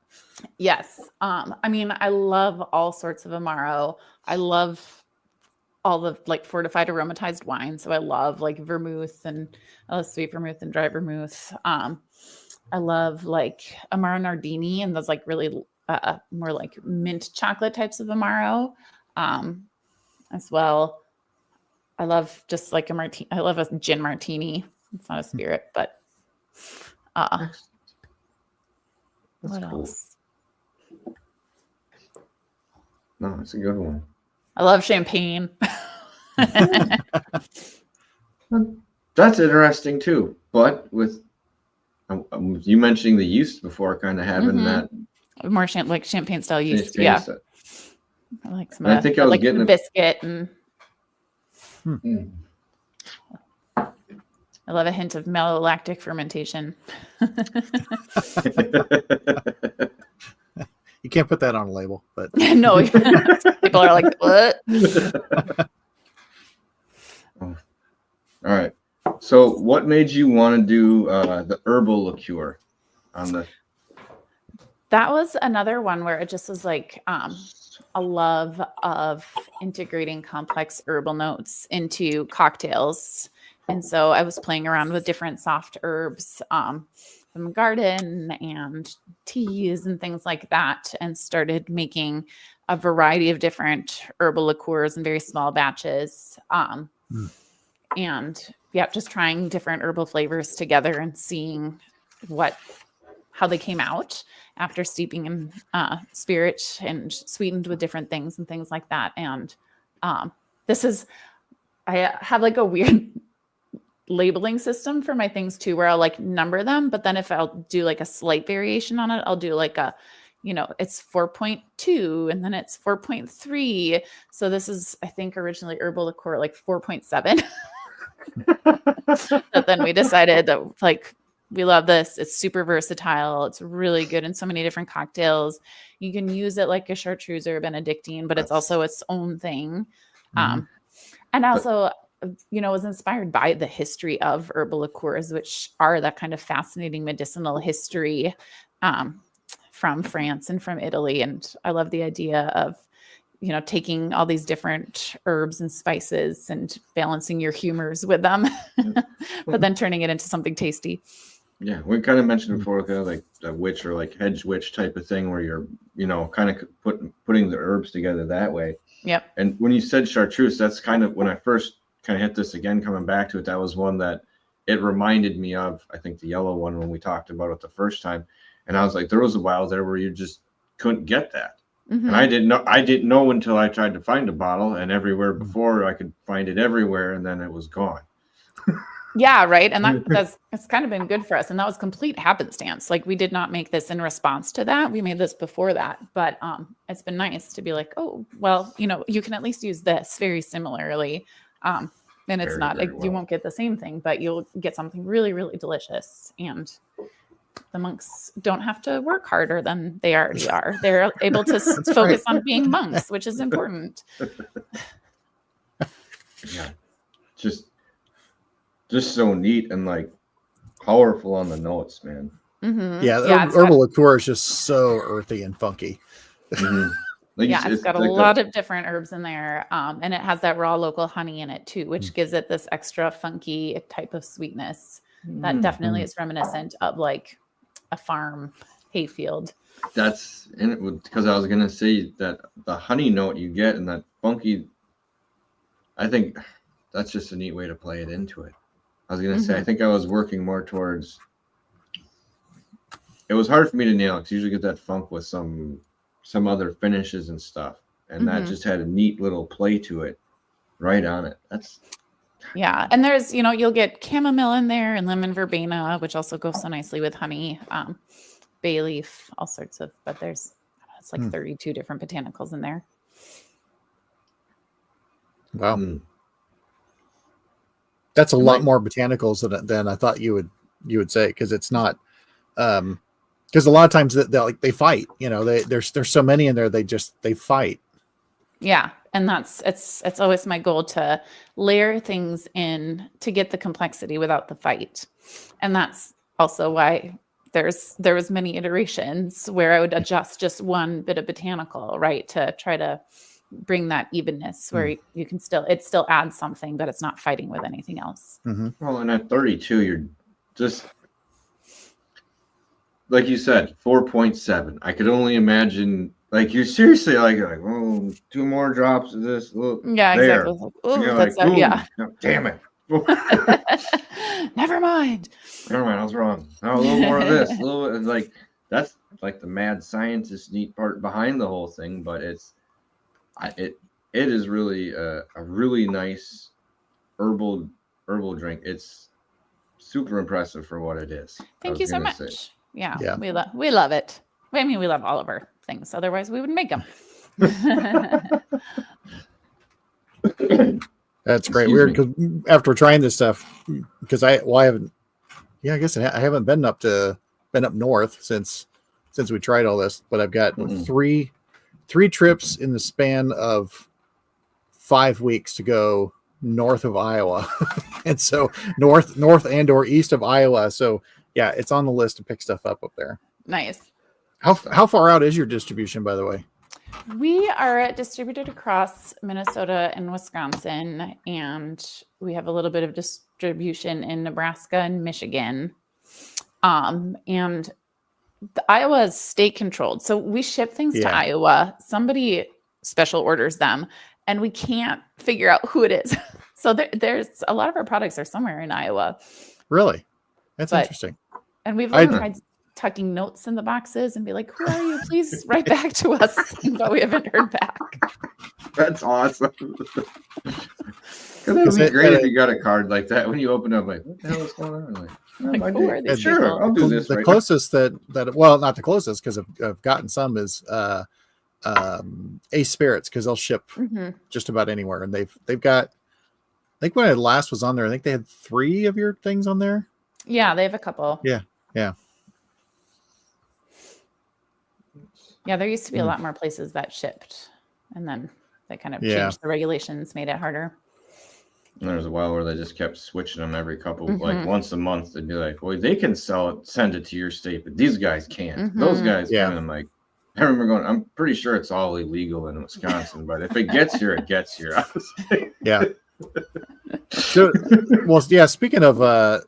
Yes. I love all sorts of Amaro. I love all the like fortified aromatized wine. So I love like vermouth, and I love sweet vermouth and dry vermouth. I love like Amaro Nardini and those like really more like mint chocolate types of Amaro as well. I love just like a martini. I love a gin martini. It's not a spirit, but That's what cool. else? No, it's a good one. I love champagne. That's interesting too. But with you mentioning the yeast before, kind of having that More like champagne style yeast. champagne Yeah. set. I like some And I think I was like getting the biscuit, and I love a hint of malolactic fermentation. You can't put that on a label, but No, people are like, what? All right. So what made you want to do the herbal liqueur on the? That was another one where it just was like a love of integrating complex herbal notes into cocktails. And so I was playing around with different soft herbs from the garden and teas and things like that, and started making a variety of different herbal liqueurs in very small batches. And yeah, just trying different herbal flavors together and seeing how they came out after steeping in spirit and sweetened with different things and things like that. And I have like a weird labeling system for my things too, where I'll like number them, but then if I'll do like a slight variation on it, I'll do like it's 4.2 and then it's 4.3. So this is, I think, originally herbal liqueur like 4.7. But then we decided that like we love this. It's super versatile. It's really good in so many different cocktails. You can use it like a chartreuse or a Benedictine, but it's also its own thing. And also, was inspired by the history of herbal liqueurs, which are that kind of fascinating medicinal history from France and from Italy. And I love the idea of, taking all these different herbs and spices and balancing your humors with them, but then turning it into something tasty. Yeah, we kind of mentioned before, kind of like a witch or like hedge witch type of thing, where you're, kind of putting the herbs together that way. Yep. And when you said chartreuse, that's kind of when I first kind of hit this again, coming back to it. That was one that it reminded me of, I think, the yellow one when we talked about it the first time. And I was like, there was a while there where you just couldn't get that. Mm-hmm. And I didn't know until I tried to find a bottle, and everywhere before I could find it everywhere, and then it was gone. Yeah, right. And that's kind of been good for us. And that was complete happenstance. Like, we did not make this in response to that. We made this before that. But it's been nice to be like, oh, well, you can at least use this very similarly. And it's Very, not very like well. you won't get the same thing, but you'll get something really, really delicious. And the monks don't have to work harder than they already are. They're able to focus on being monks, which is important. Yeah, just so neat and like powerful on the notes, man. Mm-hmm. Yeah, herbal liqueur is just so earthy and funky. Mm-hmm. Like it's got a lot of different herbs in there, and it has that raw local honey in it too, which gives it this extra funky type of sweetness that definitely is reminiscent of like a farm hayfield. That's in it, because I was gonna say that the honey note you get and that funky, I think that's just a neat way to play it into it. I was gonna say, I think I was working more towards. It was hard for me to nail, because you usually get that funk with some other finishes and stuff, and that just had a neat little play to it, right on it. Yeah, and there's you'll get chamomile in there and lemon verbena, which also goes so nicely with honey, bay leaf, all sorts of. But it's like 32 different botanicals in there. Wow. That's a lot more botanicals than I thought you would say, because it's not because a lot of times they fight, there's so many in there, they fight. Yeah, and it's always my goal to layer things in to get the complexity without the fight. And that's also why there was many iterations where I would adjust just one bit of botanical, right, to try to bring that evenness where you can it still adds something, but it's not fighting with anything else. Well, and at 32, you're just, like you said, 4.7. I could only imagine, like, you're seriously like, oh, 2 more drops of this. Look, Yeah, there. exactly. Ooh, You're that's like, yeah. no, damn it. Never mind. I was wrong. Oh, a little more of this. A little bit, like, that's like the mad scientist neat part behind the whole thing, but it is really a really nice herbal drink. It's super impressive for what it is. Thank you so much. Yeah. We love it. I mean, we love all of our things. Otherwise, we wouldn't make them. That's great. Weird because after trying this stuff, because I haven't. Yeah, I guess I haven't been up north since we tried all this. But I've got three trips in the span of 5 weeks to go north of Iowa, and so north and or east of Iowa. So yeah, it's on the list to pick stuff up there. Nice. How far out is your distribution, by the way? We are distributed across Minnesota and Wisconsin, and we have a little bit of distribution in Nebraska and Michigan. And the Iowa is state controlled. So we ship things to Iowa. Somebody special orders them, and we can't figure out who it is. So there's a lot of our products are somewhere in Iowa. Really? That's interesting. And we've tried tucking notes in the boxes and be like, who are you? Please write back to us. But we haven't heard back. That's awesome. It would be great if you got a card like that when you open up, like, what the hell is going on? Like, who are these sure, people? I'll do this. The closest that well, not the closest because I've gotten some is Ace Spirits, because they'll ship just about anywhere, and they've got. I think when I last was on there, I think they had 3 of your things on there. Yeah, they have a couple. Yeah. Yeah, there used to be a lot more places that shipped, and then they kind of changed the regulations, made it harder. And there was a while where they just kept switching them every couple, like once a month. They'd be like, "Well, they can send it to your state, but these guys can't. Those guys can." And I'm like, I remember going, I'm pretty sure it's all illegal in Wisconsin, but if it gets here, it gets here. Yeah. So, well, yeah. Speaking of, I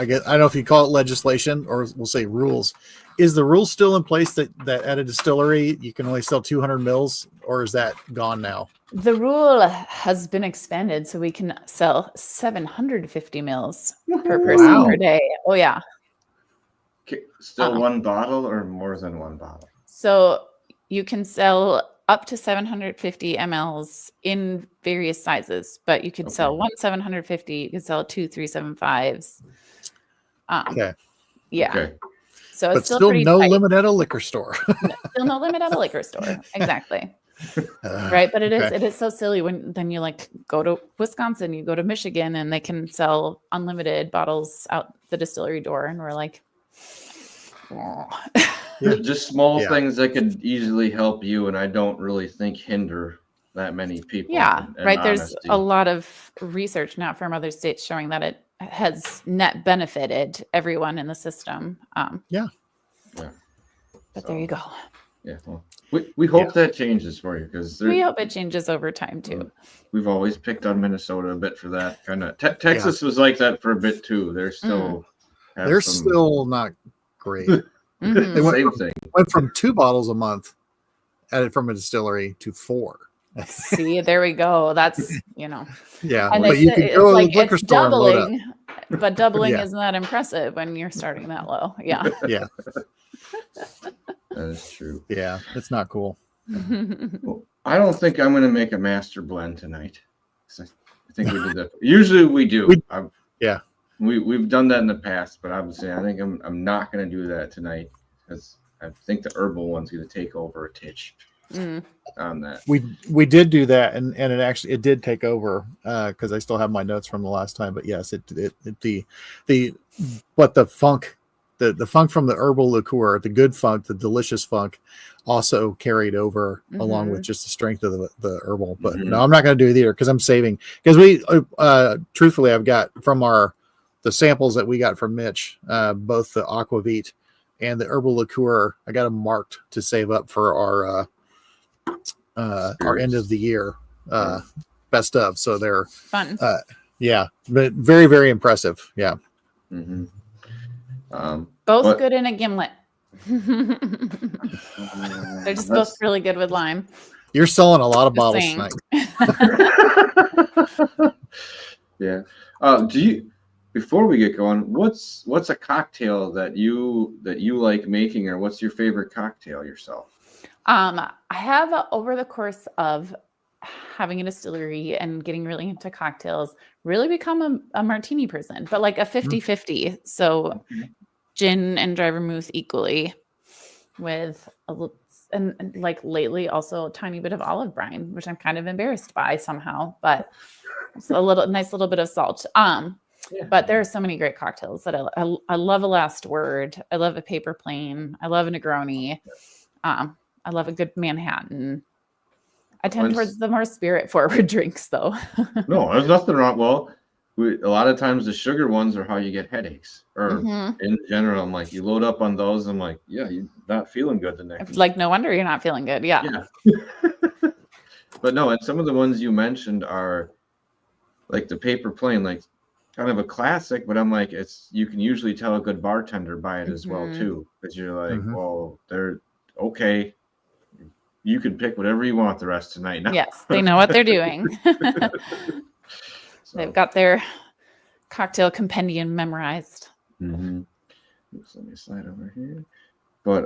guess I don't know if you call it legislation or we'll say rules. Is the rule still in place that at a distillery you can only sell 200 mils, or is that gone now? The rule has been expanded, so we can sell 750 mils per person per day. Oh yeah. Still one bottle or more than one bottle? So you can sell up to 750 mLs in various sizes, but you could sell one 750. You could sell 2 375s. Yeah. Okay. So it's still no tight. Limit at a liquor store. Still no limit at a liquor store. Exactly. Right. But it is so silly when then you like go to Wisconsin, you go to Michigan, and they can sell unlimited bottles out the distillery door. And we're like, just small things that could easily help you. And I don't really think hinder that many people. Yeah. Right. There's a lot of research now from other states showing that it has net benefited everyone in the system. But there you go. Yeah. Well, we hope that changes for you, because we hope it changes over time too. We've always picked on Minnesota a bit for that kind of. Texas was like that for a bit too. They're still still not great. They went from 2 bottles a month from a distillery to 4. See, there we go. That's Yeah, and but you can go to the liquor store doubling, but doubling isn't that impressive when you're starting that low. Yeah. Yeah. That is true. Yeah, it's not cool. Well, I don't think I'm going to make a master blend tonight. I think we did that. Usually we do. We've done that in the past, but obviously I think I'm not going to do that tonight, because I think the herbal one's going to take over a titch on that. We did do that, and it did take over, because I still have my notes from the last time. But yes, the funk. The funk from the herbal liqueur, the good funk, the delicious funk, also carried over along with just the strength of the herbal. But no, I'm not going to do it either, because I'm saving. Because we, truthfully, I've got from the samples that we got from Mitch, both the Aquavit and the herbal liqueur, I got them marked to save up for our end of the year best of. So they're Fun. yeah, but very, very impressive. Yeah. Mm-hmm. Both good in a gimlet. They're just both really good with lime. You're selling a lot of Just bottles saying. tonight. Yeah. Do you, before we get going, what's a cocktail that you like making, or what's your favorite cocktail yourself? I have over the course of having a distillery and getting really into cocktails, really become a martini person, but like a 50-50. So gin and dry vermouth equally, with and like lately also a tiny bit of olive brine, which I'm kind of embarrassed by somehow, but it's a nice little bit of salt. But there are so many great cocktails that I love a Last Word. I love a Paper Plane. I love a Negroni. I love a good Manhattan. I tend towards the more spirit forward drinks though. No, there's nothing wrong. Well, a lot of times the sugar ones are how you get headaches, or in general. I'm like, you load up on those. I'm like, yeah, you're not feeling good the next. Like, no wonder you're not feeling good. Yeah. But no, and some of the ones you mentioned are like the Paper Plane, like kind of a classic. But I'm like, you can usually tell a good bartender by it as well too, because you're like, well, they're okay. You can pick whatever you want the rest of the night now. Yes, they know what they're doing. They've got their cocktail compendium memorized. Mm-hmm. Oops, let me slide over here. But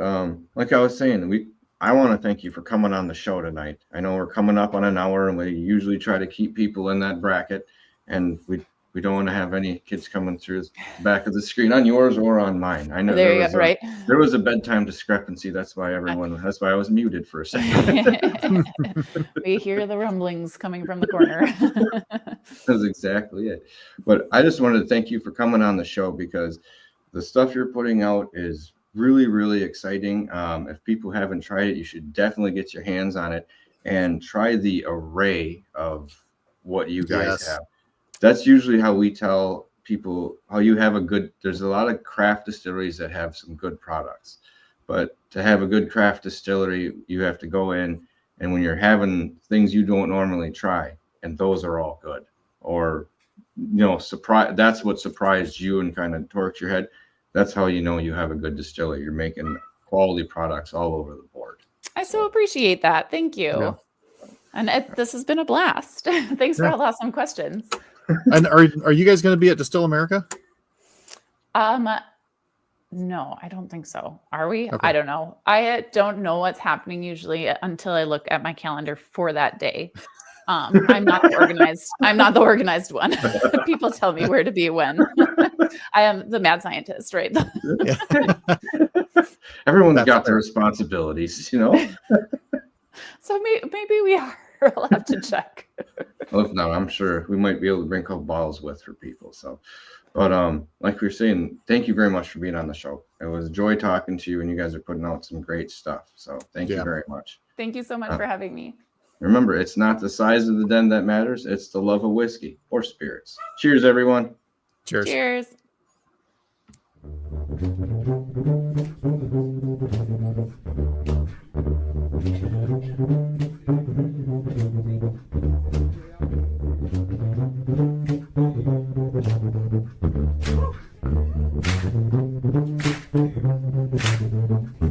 like I was saying, I want to thank you for coming on the show tonight. I know we're coming up on an hour, and we usually try to keep people in that bracket, and we don't want to have any kids coming through the back of the screen on yours or on mine. I know there was a bedtime discrepancy. That's why I was muted for a second. We hear the rumblings coming from the corner. That's exactly it. But I just wanted to thank you for coming on the show, because the stuff you're putting out is really, really exciting. If people haven't tried it, you should definitely get your hands on it and try the array of what you guys have. That's usually how we tell people how you have there's a lot of craft distilleries that have some good products, but to have a good craft distillery, you have to go in, and when you're having things you don't normally try, and those are all good, or, that's what surprised you and kind of torqued your head. That's how you know you have a good distillery. You're making quality products all over the board. I so appreciate that. Thank you. Yeah. And this has been a blast. Thanks for all the awesome questions. And are you guys going to be at Distill America? No, I don't think so. Are we? Okay. I don't know. I don't know what's happening usually until I look at my calendar for that day. I'm not the organized one. People tell me where to be when. I am the mad scientist, right? Everyone's got their responsibilities, So maybe we are. I'll have to check. Well, if not, I'm sure we might be able to bring a couple bottles with for people. So, but like we were saying, thank you very much for being on the show. It was a joy talking to you, and you guys are putting out some great stuff. So thank you very much. Thank you so much for having me. Remember, it's not the size of the den that matters. It's the love of whiskey or spirits. Cheers, everyone. Cheers. Cheers. Thank you.